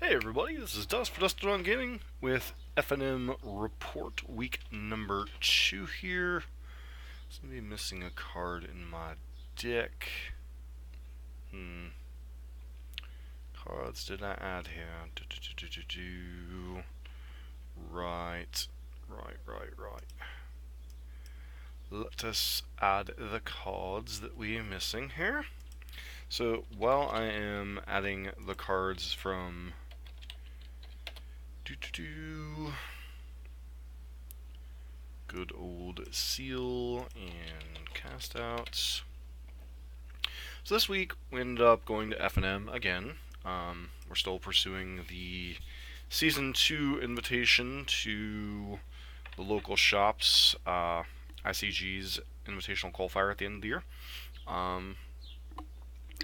Hey everybody, this is Dust for Dusted on Gaming with FNM Report Week number 2 here. Seem to be missing a card in my deck. Cards did I add here? Right. Let us add the cards that we are missing here. So while I am adding the cards from good old seal and cast outs. So this week we ended up going to FNM again. We're still pursuing the Season 2 invitation to the local shops, ICG's Invitational Qualifier at the end of the year.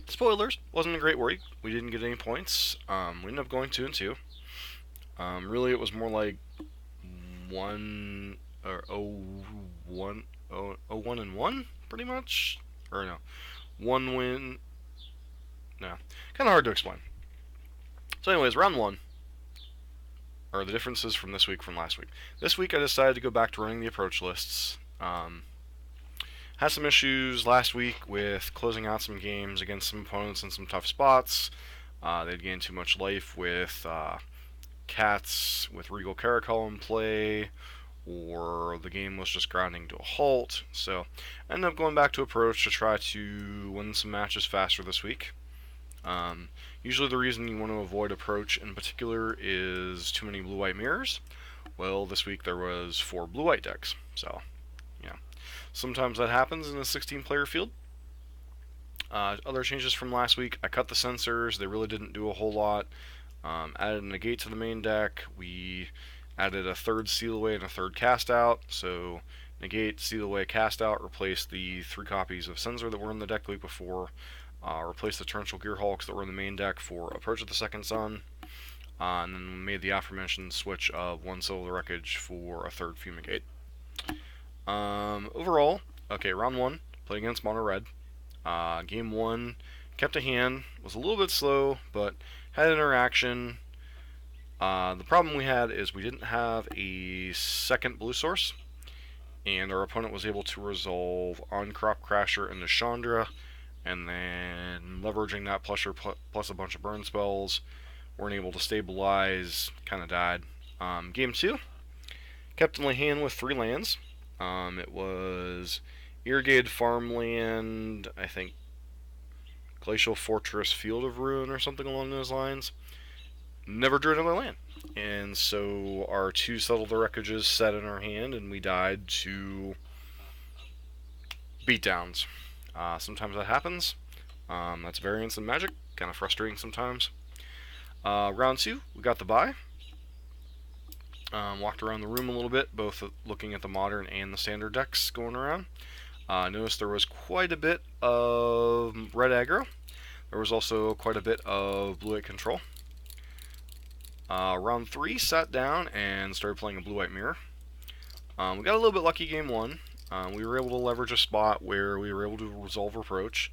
Spoilers, wasn't a great week. We didn't get any points. We ended up going 2-2. Really, it was more like 1 and 1, pretty much. Or no, 1 win. No, kind of hard to explain. So, anyways, round 1. Or the differences from this week from last week. This week, I decided to go back to running the approach lists. Had some issues last week with closing out some games against some opponents in some tough spots. They'd gained too much life with Cats with Regal Caracol in play, or the game was just grinding to a halt. So I ended up going back to approach to try to win some matches faster this week. Usually the reason you want to avoid approach in particular is too many blue-white mirrors. Well, this week there was 4 blue-white decks, so yeah. Sometimes that happens in a 16-player field. Other changes from last week, I cut the sensors. They really didn't do a whole lot. Added a negate to the main deck. We added a 3rd seal away and a 3rd cast out. So negate, seal away, cast out, replace the 3 copies of Sensor that were in the deck the week before. Replace the Torrential Gearhulks that were in the main deck for Approach of the Second Sun. And then made the aforementioned switch of 1 Solar Wreckage for a 3rd Fumigate. Overall, okay, round 1, played against Mono Red. Game 1, kept a hand, was a little bit slow, but had interaction. The problem we had is we didn't have a second blue source, and our opponent was able to resolve on Crop Crasher into Chandra, and then leveraging that plus a bunch of burn spells, weren't able to stabilize, kind of died. Game 2, kept in the hand with 3 lands. It was Irrigated Farmland, I think Glacial Fortress Field of Ruin or something along those lines. Never drew another land. And so our 2 Settled the Wreckages sat in our hand and we died to beatdowns. Sometimes that happens. That's variance in Magic. Kind of frustrating sometimes. Round 2, we got the bye. Walked around the room a little bit, both looking at the modern and the standard decks going around. Noticed there was quite a bit of red aggro. There was also quite a bit of blue-white control. Round 3, sat down and started playing a blue-white mirror. We got a little bit lucky game 1. We were able to leverage a spot where we were able to resolve approach.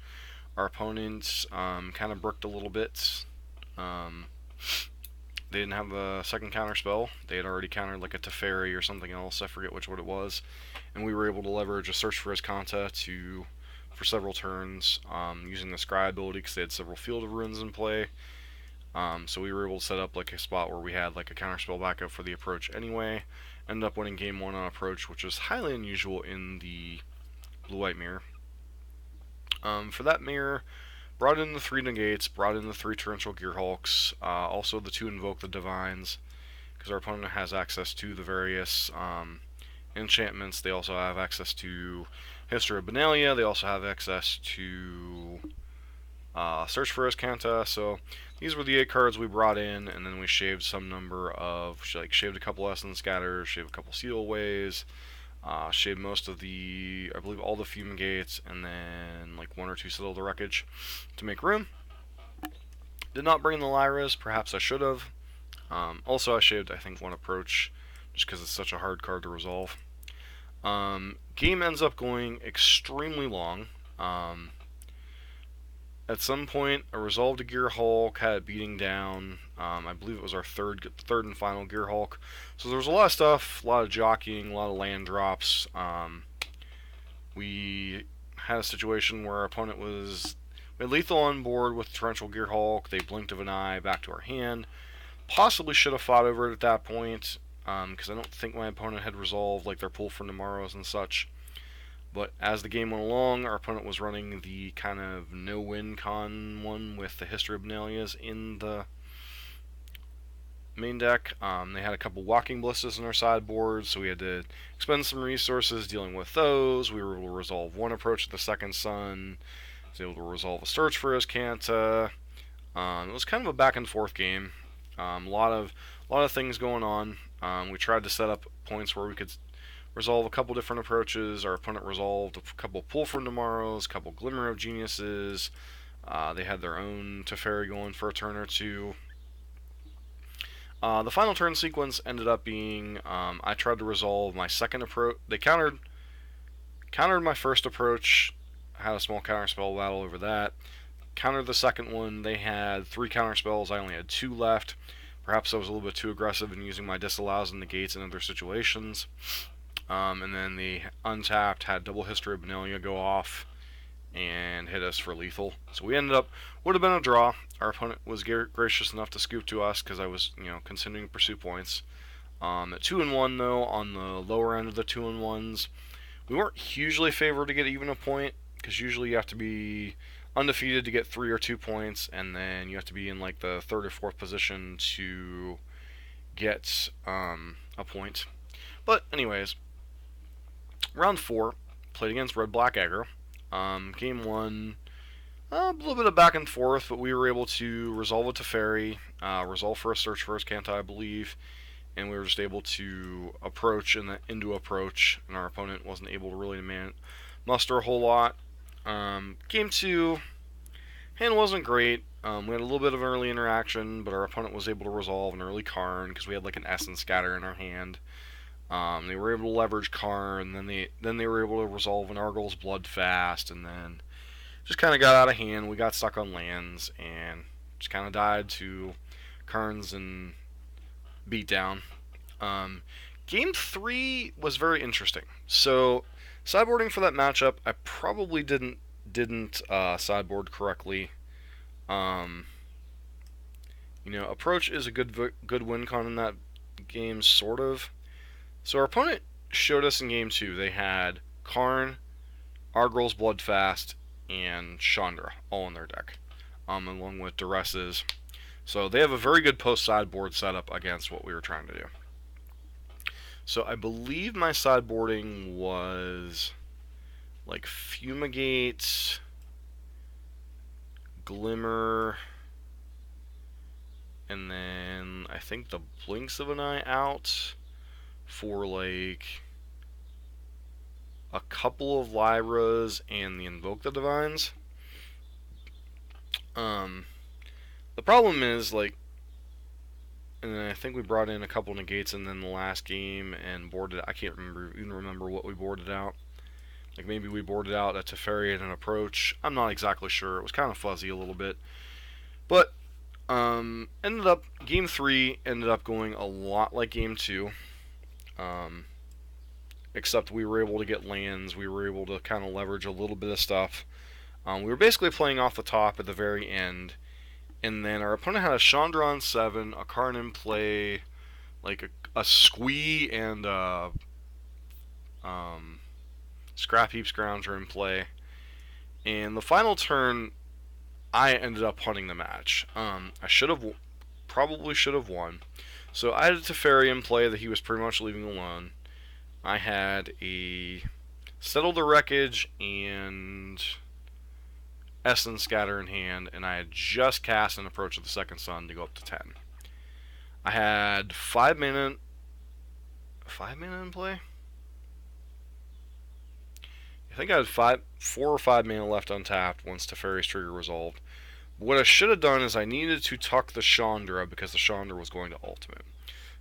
Our opponents kind of bricked a little bit. They didn't have a second counter spell. They had already countered like a Teferi or something else. I forget what it was. And we were able to leverage a Search for Azcanta for several turns using the Scry ability because they had several Field of Ruins in play. So we were able to set up like a spot where we had like a counter spell backup for the approach anyway. Ended up winning game 1 on approach, which was highly unusual in the blue-white mirror. For that mirror, brought in the 3 negates, brought in the 3 Torrential Gearhulks, also the 2 Invoke the Divines, because our opponent has access to the various enchantments. They also have access to History of Benalia. They also have access to Search for Azcanta. So these were the 8 cards we brought in, and then we shaved some number of, shaved a couple Essence Scatters, shaved a couple Seal Aways, shaved most of the, I believe all the Fumigates, and then like 1 or 2 Settle the Wreckage to make room. Did not bring the Lyras, perhaps I should have. Also I shaved, I think, 1 approach, just because it's such a hard card to resolve. Game ends up going extremely long. at some point, I resolved a Gear Hulk, had it beating down. I believe it was our third and final Gear Hulk. So there was a lot of stuff, a lot of jockeying, a lot of land drops. We had a situation where our opponent was... We had lethal on board with Torrential Gear Hulk. They blinked of an eye back to our hand. Possibly should have fought over it at that point, because I don't think my opponent had resolved like their Pull from Tomorrows and such. But as the game went along, our opponent was running the kind of no-win con one with the History of Benalia's in the main deck. They had a couple Walking Blisses in our sideboard, so we had to expend some resources dealing with those. We were able to resolve one approach at the second sun. I was able to resolve a Search for Azcanta. It was kind of a back and forth game. A lot of things going on. We tried to set up points where we could resolve a couple different approaches. Our opponent resolved a couple Pull from Tomorrows, a couple Glimmer of Geniuses. They had their own Teferi going for a turn or two. The final turn sequence ended up being I tried to resolve my second approach. They countered my first approach. I had a small counterspell battle over that. Countered the second one. They had 3 counterspells. I only had 2 left. Perhaps I was a little bit too aggressive in using my disallows and negates in other situations. And then the untapped had double History of Benalia go off and hit us for lethal. So we ended up, would have been a draw. Our opponent was gracious enough to scoop to us because I was, continuing to pursue points. At 2-1 though, on the lower end of the 2-1s, we weren't hugely favored to get even a point, because usually you have to be undefeated to get 3 or 2 points, and then you have to be in like the 3rd or 4th position to get a point. But anyways, round 4, played against Red-Black Aggro. Game 1, a little bit of back and forth, but we were able to resolve a Teferi, resolve for a Search for Azcanta, I believe, and we were just able to approach into approach, and our opponent wasn't able to really muster a whole lot. Game 2, hand wasn't great. We had a little bit of an early interaction, but our opponent was able to resolve an early Karn because we had like an Essence Scatter in our hand. They were able to leverage Karn, and then they were able to resolve an Argyl's Bloodfast, and then just kind of got out of hand. We got stuck on lands and just kind of died to Karns and beatdown. Game 3 was very interesting. So sideboarding for that matchup, I probably didn't sideboard correctly. Approach is a good win con in that game, sort of. So our opponent showed us in game 2 they had Karn, Argyl's Bloodfast, and Chandra all in their deck, along with Duresses. So they have a very good post-sideboard setup against what we were trying to do. So I believe my sideboarding was like Fumigate, Glimmer, and then I think the Blinks of an Eye out for like a couple of Lyras and the Invoke the Divines. The problem is, like, and then I think we brought in a couple negates in the last game and boarded. I can't even remember what we boarded out. Like maybe we boarded out a Teferi and an approach. I'm not exactly sure. It was kind of fuzzy a little bit. But game 3 ended up going a lot like game 2. Except we were able to get lands. We were able to kind of leverage a little bit of stuff. We were basically playing off the top at the very end. And then our opponent had a Chandra on 7, a Karn in play, like a Squee and a Scrap Heap Scrounger in play. And the final turn, I ended up punting the match. I probably should have won. So I had a Teferi in play that he was pretty much leaving alone. I had a Settle the Wreckage and Essence Scatter in hand, and I had just cast an Approach of the Second Sun to go up to 10. I had 5 mana in play? I think I had 4 or 5 mana left untapped once Teferi's trigger resolved. What I should have done is I needed to tuck the Chandra because the Chandra was going to ultimate.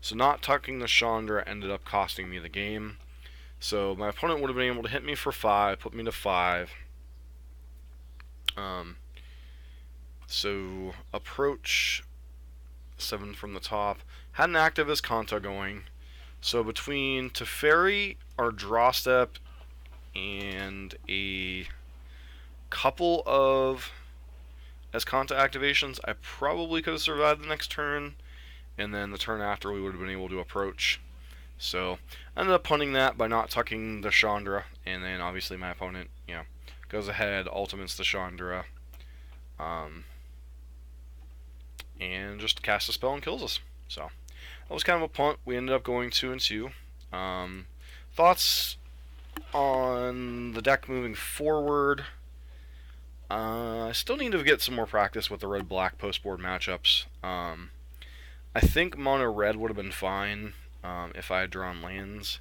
So not tucking the Chandra ended up costing me the game. So my opponent would have been able to hit me for 5, put me to 5. So approach 7 from the top. Had an activist Kanta going. So between Teferi, our draw step, and a couple of Escanta activations, I probably could have survived the next turn, and then the turn after we would have been able to approach. So I ended up punting that by not tucking the Chandra, and then obviously my opponent, goes ahead, ultimates the Chandra, and just casts a spell and kills us. So that was kind of a punt. We ended up going 2-2. Thoughts on the deck moving forward? I still need to get some more practice with the red-black post-board matchups. I think mono-red would have been fine if I had drawn lands.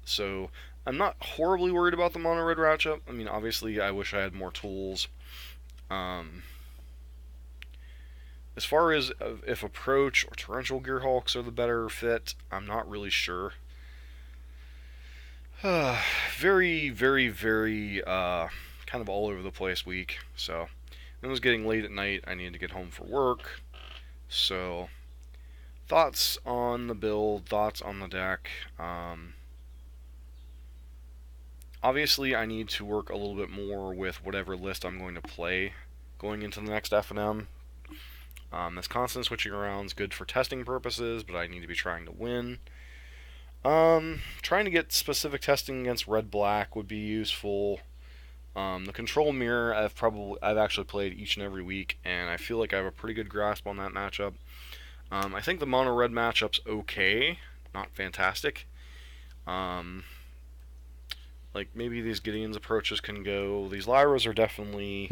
So I'm not horribly worried about the mono-red matchup. I mean, obviously, I wish I had more tools. As far as if Approach or Torrential Gearhulks are the better fit, I'm not really sure. Very, very, very kind of all over the place week. So it was getting late at night. I needed to get home for work. So thoughts on the build, thoughts on the deck. Obviously, I need to work a little bit more with whatever list I'm going to play going into the next FNM. This constant switching around is good for testing purposes, but I need to be trying to win. Trying to get specific testing against red-black would be useful. The control mirror I've actually played each and every week, and I feel like I have a pretty good grasp on that matchup. I think the mono-red matchup's okay, not fantastic. Like maybe these Gideon's approaches can go. These Lyras are definitely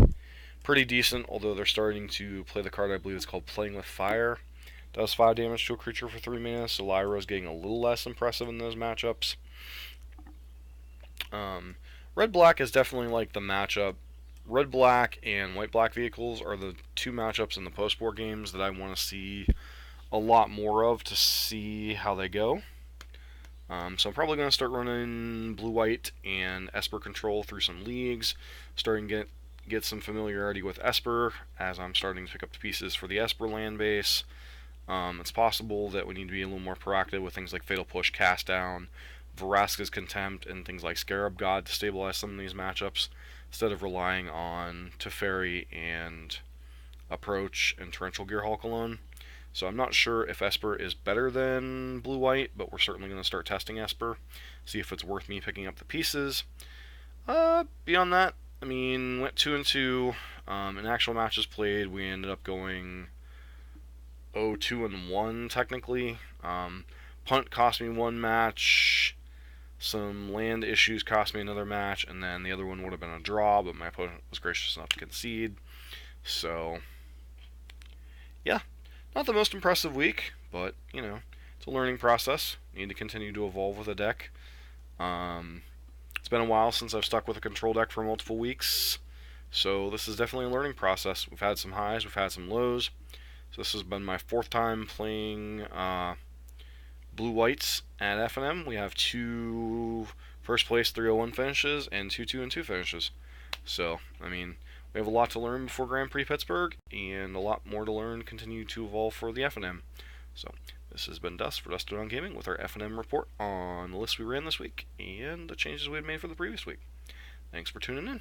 pretty decent, although they're starting to play the card I believe is called Playing with Fire. Does 5 damage to a creature for 3 mana, so Lyra's getting a little less impressive in those matchups. Red-black is definitely like the matchup. Red-black and white-black vehicles are the two matchups in the post-board games that I want to see a lot more of to see how they go. So I'm probably going to start running blue-white and Esper Control through some leagues, starting to get some familiarity with Esper as I'm starting to pick up the pieces for the Esper land base. It's possible that we need to be a little more proactive with things like Fatal Push, Cast Down, Vraska's Contempt, and things like Scarab God to stabilize some of these matchups, instead of relying on Teferi and Approach and Torrential Gearhulk alone. So I'm not sure if Esper is better than blue-white, but we're certainly going to start testing Esper, see if it's worth me picking up the pieces. Beyond that, I mean, went 2-2. In actual matches played, we ended up going 2-1 technically. Punt cost me one match. Some land issues cost me another match, and then the other one would have been a draw, but my opponent was gracious enough to concede. So, yeah, not the most impressive week, but, it's a learning process. Need to continue to evolve with a deck. It's been a while since I've stuck with a control deck for multiple weeks, so this is definitely a learning process. We've had some highs, we've had some lows. So this has been my 4th time playing blue-whites at FNM. We have 2 first place 301 finishes and 2 2-2 finishes. So, I mean, we have a lot to learn before Grand Prix Pittsburgh, and a lot more to learn, continue to evolve for the FNM. So, this has been Dust for Dusted on Gaming with our FNM report on the list we ran this week and the changes we had made for the previous week. Thanks for tuning in.